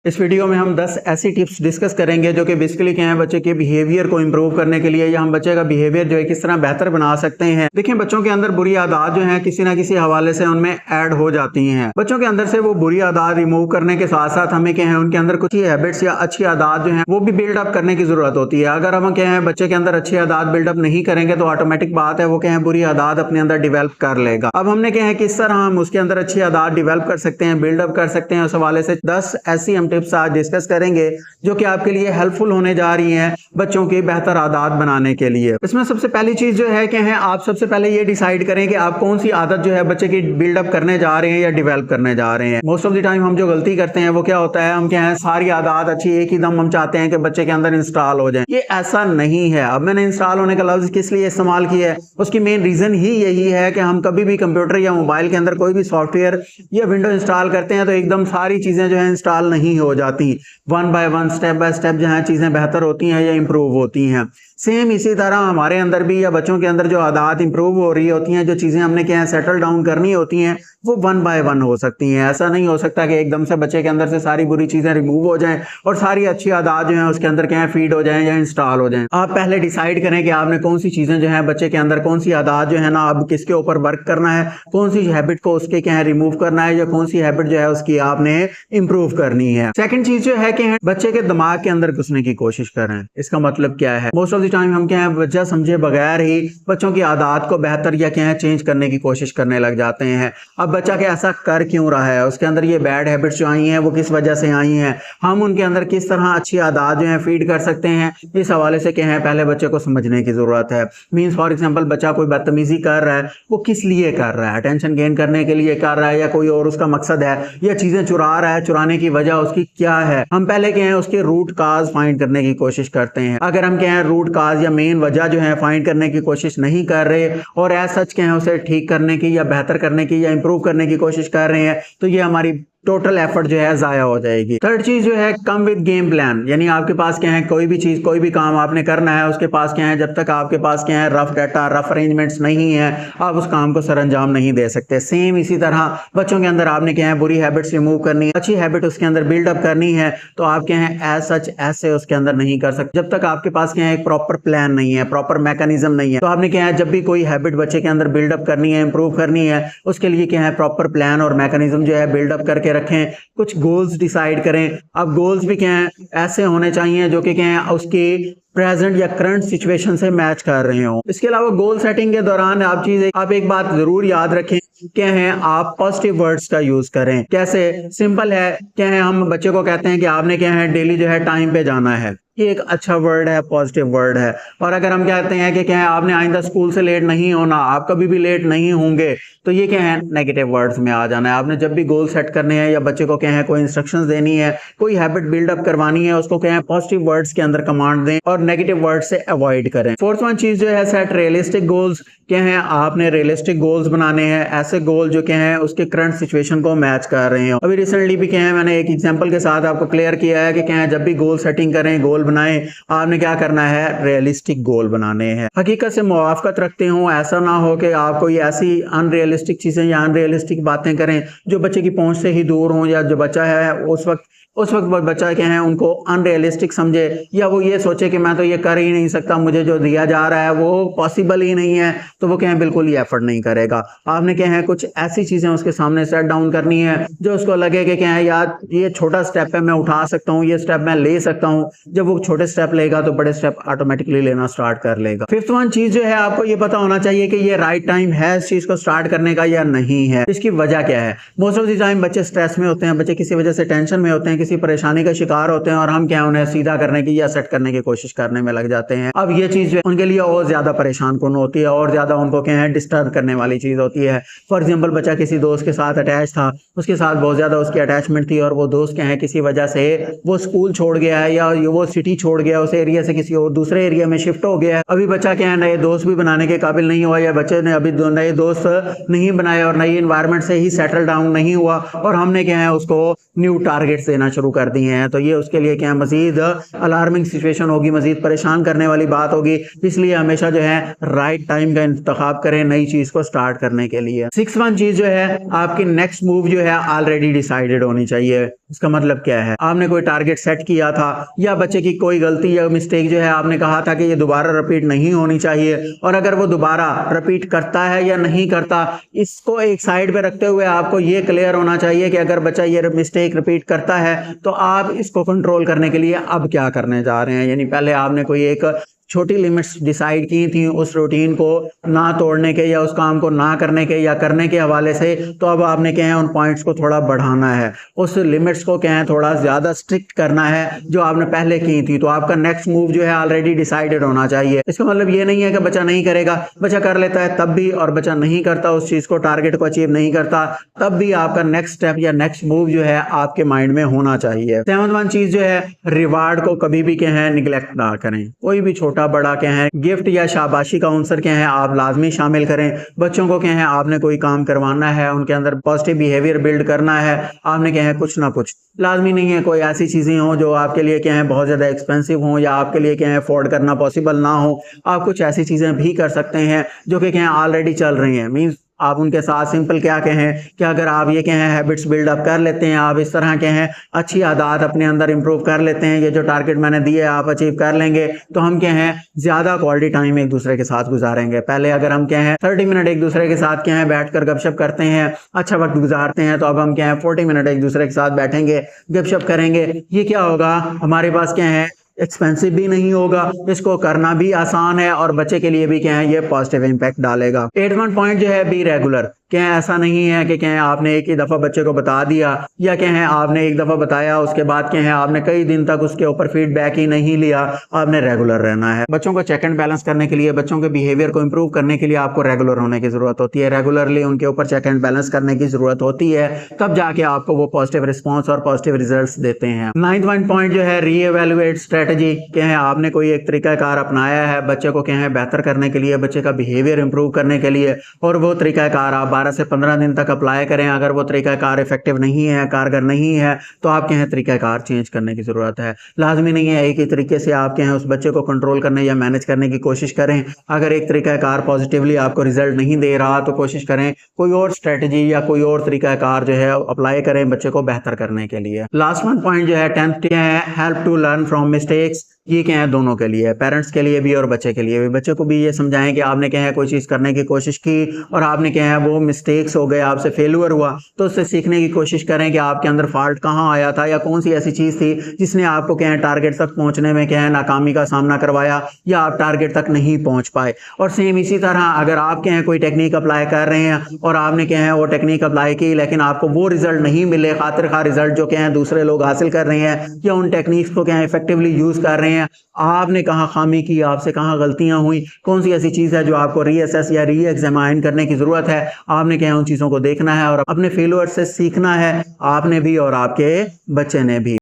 इस वीडियो में हम 10 ऐसी टिप्स डिस्कस करेंगे जो कि बेसिकली क्या है बच्चे के बिहेवियर को इंप्रूव करने के लिए या हम बच्चे का बिहेवियर जो है किस तरह बेहतर बना सकते हैं। देखिए बच्चों के अंदर बुरी आदत जो है किसी ना किसी हवाले से उनमें ऐड हो जाती हैं। बच्चों के अंदर से वो बुरी आदत रिमूव करने के साथ साथ हमें क्या है उनके अंदर कुछ ही हैबिट्स या अच्छी आदत जो है वो भी बिल्डअप करने की जरूरत होती है। अगर हम क्या है बच्चे के अंदर अच्छी आदत बिल्डअप नहीं करेंगे तो ऑटोमेटिक बात है वो क्या है बुरी आदत अपने अंदर डिवेल्प कर लेगा। अब हमने क्या है किस तरह हम उसके अंदर अच्छी आदत डिवेल्प कर सकते हैं, बिल्डअप कर सकते हैं, उस हवाले से 10 ऐसी हम टिप्स आज डिस्कस करेंगे जो कि आपके लिए हेल्पफुल होने जा रही हैं बच्चों की बेहतर आदत बनाने के लिए। इसमें सबसे पहली चीज जो है क्या है आप सबसे पहले ये डिसाइड करें कि आप कौन सी आदत जो है बच्चे की बिल्डअप करने जा रहे हैं या डिवेल्प करने जा रहे हैं। मोस्ट ऑफ द टाइम हम जो गलती करते हैं वो क्या होता है, हम क्या है सारी आदत अच्छी एक ही दम हम चाहते हैं कि बच्चे के अंदर इंस्टॉल हो जाए। ये ऐसा नहीं है। अब मैंने इंस्टॉल होने का लफ्ज किस लिए इस्तेमाल किया है, उसकी मेन रीजन ही यही है कि हम कभी भी कंप्यूटर या मोबाइल के अंदर कोई भी सॉफ्टवेयर या विंडो इंस्टॉल करते हैं तो एकदम सारी चीजें जो है इंस्टॉल नहीं हो जाती। One by one step by step जो है चीजें बेहतर होती हैं या इंप्रूव होती हैं। सेम इसी तरह हमारे अंदर भी या बच्चों के अंदर जो आदत इंप्रूव हो रही होती हैं, जो चीजें हमने क्या है सेटल डाउन करनी होती हैं वो वन बाय वन हो सकती हैं। ऐसा नहीं हो सकता कि एकदम से बच्चे के अंदर से सारी बुरी चीजें रिमूव हो जाएं और सारी अच्छी आदत जो है उसके अंदर क्या है फीड हो जाएं या इंस्टॉल हो जाएं। आप पहले डिसाइड करें कि आपने कौन सी चीजें जो है बच्चे के अंदर कौन सी आदत जो है ना अब किसके ऊपर वर्क करना है, कौन सी हैबिट को उसके क्या है रिमूव करना है या कौन सी हैबिट जो है उसकी आपने इंप्रूव करनी है। सेकंड चीज जो है कि बच्चे के दिमाग के अंदर घुसने की कोशिश करें। इसका मतलब क्या है, मोस्ट ऑफ द टाइम हम क्या है वजह समझे बगैर ही बच्चों की आदत को बेहतर या क्या है चेंज करने की कोशिश करने लग जाते हैं। अब बच्चा क्या ऐसा कर क्यों रहा है, उसके अंदर ये बैड हैबिट्स जो आई हैं वो किस वजह से आई हैं, हम उनके अंदर किस तरह अच्छी आदत जो है फीड कर सकते हैं, इस हवाले से क्या है पहले बच्चे को समझने की जरूरत है। मींस फॉर एग्जांपल बच्चा कोई बदतमीजी कर रहा है, वो किस लिए कर रहा है, अटेंशन गेन करने के लिए कर रहा है या कोई और उसका मकसद है, या चीजें चुरा रहा है, चुराने की वजह उसकी क्या है। हम पहले क्या है उसके रूट काज फाइंड करने की कोशिश करते हैं। अगर हम क्या है रूट काज या मेन वजह जो है फाइंड करने की कोशिश नहीं कर रहे और एज सच क्या है उसे ठीक करने की या बेहतर करने की या इंप्रूव करने की कोशिश कर रहे हैं तो ये हमारी टोटल एफर्ट जो है जाया हो जाएगी। थर्ड चीज जो है कम विद गेम प्लान, यानी आपके पास क्या है कोई भी चीज कोई भी काम आपने करना है उसके पास क्या है जब तक आपके पास क्या है रफ डाटा रफ अरेंजमेंट्स नहीं है आप उस काम को सरअंजाम नहीं दे सकते। सेम इसी तरह बच्चों के अंदर आपने क्या है बुरी हैबिट्स रिमूव करनी है, अच्छी हैबिट उसके अंदर बिल्डअप करनी है तो आप क्या है एज सच ऐसे उसके अंदर नहीं कर सकते जब तक आपके पास क्या है एक प्रॉपर प्लान नहीं है, प्रॉपर मैकेनिज्म नहीं है। तो आपने क्या है जब भी कोई हैबिट बच्चे के अंदर बिल्डअप करनी है, इंप्रूव करनी है, उसके लिए क्या है प्रॉपर प्लान और मैकेनिज्म जो है बिल्डअप करके रखें। कुछ गोल्स डिसाइड करें। अब गोल्स भी क्या है ऐसे होने चाहिए जो कि क्या है उसके प्रेजेंट या करंट सिचुएशन से मैच कर रहे हो। इसके अलावा गोल सेटिंग के दौरान आप एक बात जरूर याद रखें क्या है आप पॉजिटिव वर्ड्स का यूज करें। कैसे, सिंपल है क्या है हम बच्चे को कहते हैं कि आपने क्या है डेली जो है टाइम पे जाना है, ये एक अच्छा वर्ड है, पॉजिटिव वर्ड है। और अगर हम कहते हैं कि क्या है आपने आइंदा स्कूल से लेट नहीं होना, आप कभी भी लेट नहीं होंगे, तो ये क्या है नेगेटिव वर्ड्स में आ जाना है। आपने जब भी गोल सेट करने हैं या बच्चे को क्या है कोई इंस्ट्रक्शंस देनी है, कोई हैबिट बिल्डअप करवानी है, उसको क्या है पॉजिटिव वर्ड्स के अंदर कमांड दें और नेगेटिव वर्ड से अवॉइड करें। फोर्थ वन चीज जो है सेट रियलिस्टिक गोल्स। क्या है आपने रियलिस्टिक गोल्स बनाने हैं, ऐसे गोल जो क्या है उसके करंट सिचुएशन को मैच कर रहे हो। अभी रिसेंटली भी क्या है मैंने एक एग्जांपल के साथ आपको क्लियर किया है कि क्या है जब भी गोल सेटिंग करें, गोल बनाएं, आपने क्या करना है रियलिस्टिक गोल बनाने हैं, हकीकत से मुवाफकत रखते हो। ऐसा ना हो कि आप कोई ऐसी अनरियलिस्टिक चीजें या अनरियलिस्टिक बातें करें जो बच्चे की पहुंच से ही दूर हों, या जो बच्चा है उस वक्त बच्चा क्या है उनको अनरियलिस्टिक समझे या वो ये सोचे कि मैं तो ये कर ही नहीं सकता, मुझे जो दिया जा रहा है वो पॉसिबल ही नहीं है, तो वो क्या है बिल्कुल ही एफर्ट नहीं करेगा। आपने क्या है कुछ ऐसी चीजें उसके सामने सेट डाउन करनी है जो उसको लगे कि क्या है यार ये छोटा स्टेप है, मैं उठा सकता हूँ, ये स्टेप मैं ले सकता हूँ। जब वो छोटे स्टेप लेगा तो बड़े स्टेप ऑटोमेटिकली लेना स्टार्ट कर लेगा। फिफ्थ वन चीज जो है आपको ये पता होना चाहिए कि ये राइट टाइम है इस चीज को स्टार्ट करने का या नहीं है। इसकी वजह क्या है, मोस्ट ऑफ द टाइम बच्चे स्ट्रेस में होते हैं, बच्चे किसी वजह से टेंशन में होते हैं, किसी परेशानी का शिकार होते हैं और हम क्या उन्हें सीधा करने की या सेट करने की कोशिश करने में लग जाते हैं। अब ये चीज उनके लिए और ज्यादा परेशान कौन होती है और ज्यादा उनको क्या है डिस्टर्ब करने वाली चीज होती है। फॉर एग्जांपल बच्चा किसी दोस्त के साथ अटैच था, उसके साथ बहुत ज्यादा उसकी अटैचमेंट थी और वो दोस्त क्या है किसी वजह से वो स्कूल छोड़ गया है या वो सिटी छोड़ गया, उस एरिया से किसी और दूसरे एरिया में शिफ्ट हो गया है। अभी बच्चा क्या है नए दोस्त भी बनाने के काबिल नहीं हुआ या बच्चे ने अभी नए दोस्त नहीं बनाए और नई एनवायरनमेंट से ही सेटल डाउन नहीं हुआ और हमने क्या है उसको न्यू टारगेट्स देना करना शुरू कर दिए हैं, तो ये उसके लिए क्या है मजीद अलार्मिंग सिचुएशन होगी, मजीद परेशान करने वाली बात होगी। इसलिए हमेशा जो है राइट टाइम का इंतखाब करें नई चीज को स्टार्ट करने के लिए। 6th चीज जो है आपकी नेक्स्ट मूव जो है ऑलरेडी डिसाइडेड होनी चाहिए। इसका मतलब क्या है, आपने कोई टारगेट सेट किया था या बच्चे की कोई गलती या मिस्टेक जो है आपने कहा था कि ये दोबारा रिपीट नहीं होनी चाहिए, और अगर वो दोबारा रिपीट करता है या नहीं करता, इसको एक साइड पे रखते हुए आपको ये क्लियर होना चाहिए कि अगर बच्चा ये मिस्टेक रिपीट करता है तो आप इसको कंट्रोल करने के लिए अब क्या करने जा रहे हैं। यानी पहले आपने कोई एक छोटी लिमिट्स डिसाइड की थी उस रूटीन को ना तोड़ने के या उस काम को ना करने के या करने के हवाले से, तो अब आपने क्या है उन पॉइंट्स को थोड़ा बढ़ाना है, उस लिमिट्स को क्या है थोड़ा ज़्यादा स्ट्रिक्ट करना है जो आपने पहले की थी। तो आपका नेक्स्ट मूव जो है ऑलरेडी डिसाइडेड होना चाहिए। इसका मतलब ये नहीं है कि बच्चा नहीं करेगा, बच्चा कर लेता है तब भी, और बच्चा नहीं करता उस चीज़ को, टारगेट को अचीव नहीं करता, तब भी आपका नेक्स्ट स्टेप या नेक्स्ट मूव जो है आपके माइंड में होना चाहिए। 7th चीज़ जो है रिवार्ड को कभी भी क्या है निगलेक्ट ना करें। कोई भी छोटा बड़ा क्या है गिफ्ट या शाबाशी का आंसर क्या है आप लाजमी शामिल करें। बच्चों को क्या है आपने कोई काम करवाना है, उनके अंदर पॉजिटिव बिहेवियर बिल्ड करना है, आपने क्या है कुछ ना कुछ, लाजमी नहीं है कोई ऐसी चीजें हो जो आपके लिए क्या है बहुत ज्यादा एक्सपेंसिव हो या आपके लिए क्या है अफोर्ड करना पॉसिबल ना हो। आप कुछ ऐसी चीजें भी कर सकते हैं जो कि क्या है ऑलरेडी चल रही हैं। मीन्स आप उनके साथ सिंपल क्या कहें कि अगर आप ये कहें हैबिट्स बिल्डअप कर लेते हैं, आप इस तरह के हैं अच्छी आदत अपने अंदर इंप्रूव कर लेते हैं, ये जो टारगेट मैंने दिए आप अचीव कर लेंगे, तो हम क्या हैं ज़्यादा क्वालिटी टाइम एक दूसरे के साथ गुजारेंगे। पहले अगर हम क्या हैं 30 मिनट एक दूसरे के साथ क्या है बैठकर गपशप करते हैं, अच्छा वक्त गुजारते हैं, तो अब हम क्या है 40 मिनट एक दूसरे के साथ बैठेंगे गपशप करेंगे। ये क्या होगा, हमारे पास क्या है एक्सपेंसिव भी नहीं होगा, इसको करना भी आसान है और बच्चे के लिए भी क्या है ये पॉजिटिव इम्पैक्ट डालेगा। 8वां पॉइंट जो है बी रेगुलर। क्या है ऐसा नहीं है कि क्या है आपने एक ही दफ़ा बच्चे को बता दिया या क्या है आपने एक दफ़ा बताया उसके बाद क्या है आपने कई दिन तक उसके ऊपर फीडबैक ही नहीं लिया। आपने रेगुलर रहना है। बच्चों को चेक एंड बैलेंस करने के लिए, बच्चों के बिहेवियर को इंप्रूव करने के लिए आपको रेगुलर होने की जरूरत होती है। रेगुलरली उनके ऊपर चेक एंड बैलेंस करने की जरूरत होती है, तब जाके आपको वो पॉजिटिव रिस्पॉन्स और पॉजिटिव रिजल्ट देते हैं। 9वां पॉइंट जो है रीएवैल्यूएट स्ट्रेटजी। क्या है आपने कोई एक तरीकाकार अपनाया है बच्चे को क्या है बेहतर करने के लिए, बच्चे का बिहेवियर इंप्रूव करने के लिए, और वो तरीकाकार आप 12 से 15 दिन तक अप्लाई करें। अगर वो तरीकाकार इफेक्टिव नहीं है, कारगर नहीं है, तो आप क्या है तरीकाकार चेंज करने की जरूरत है। लाजमी नहीं है एक ही तरीके से आप क्या है उस बच्चे को कंट्रोल करने या मैनेज करने की कोशिश करें। अगर एक तरीकाकार पॉजिटिवली आपको रिजल्ट नहीं दे रहा तो कोशिश करें कोई और स्ट्रेटजी या कोई और तरीकाकार जो है अप्लाई करें बच्चे को बेहतर करने के लिए। लास्ट वन पॉइंट जो है 10th है help to learn from mistakes. ये क्या है दोनों के लिए, पेरेंट्स के लिए भी और बच्चे के लिए भी। बच्चे को भी ये समझाएं कि आपने क्या है कोई चीज़ करने की कोशिश की और आपने क्या है वो मिस्टेक्स हो गए, आपसे फेलियर हुआ, तो उससे सीखने की कोशिश करें कि आपके अंदर फॉल्ट कहाँ आया था या कौन सी ऐसी चीज़ थी जिसने आपको क्या है टारगेट तक पहुँचने में क्या है नाकामी का सामना करवाया या आप टारगेट तक नहीं पहुँच पाए। और सेम इसी तरह अगर आप क्या है कोई टेक्निक अप्लाई कर रहे हैं और आपने क्या है वो टेक्निक अप्लाई की लेकिन आपको वो रिजल्ट नहीं मिले, खातिर खा रिजल्ट जो क्या है दूसरे लोग हासिल कर रहे हैं या उन टेक्निक्स को क्या है इफेक्टिवली यूज़ कर रहे हैं, आपने कहाँ खामी की, आपसे कहाँ गलतियां हुई, कौन सी ऐसी चीज़ है जो आपको रीअसेस या रीएग्जामाइन करने की ज़रूरत है, आपने क्या है उन चीज़ों को देखना है और अपने फेलियर से सीखना है, आपने भी और आपके बच्चे ने भी।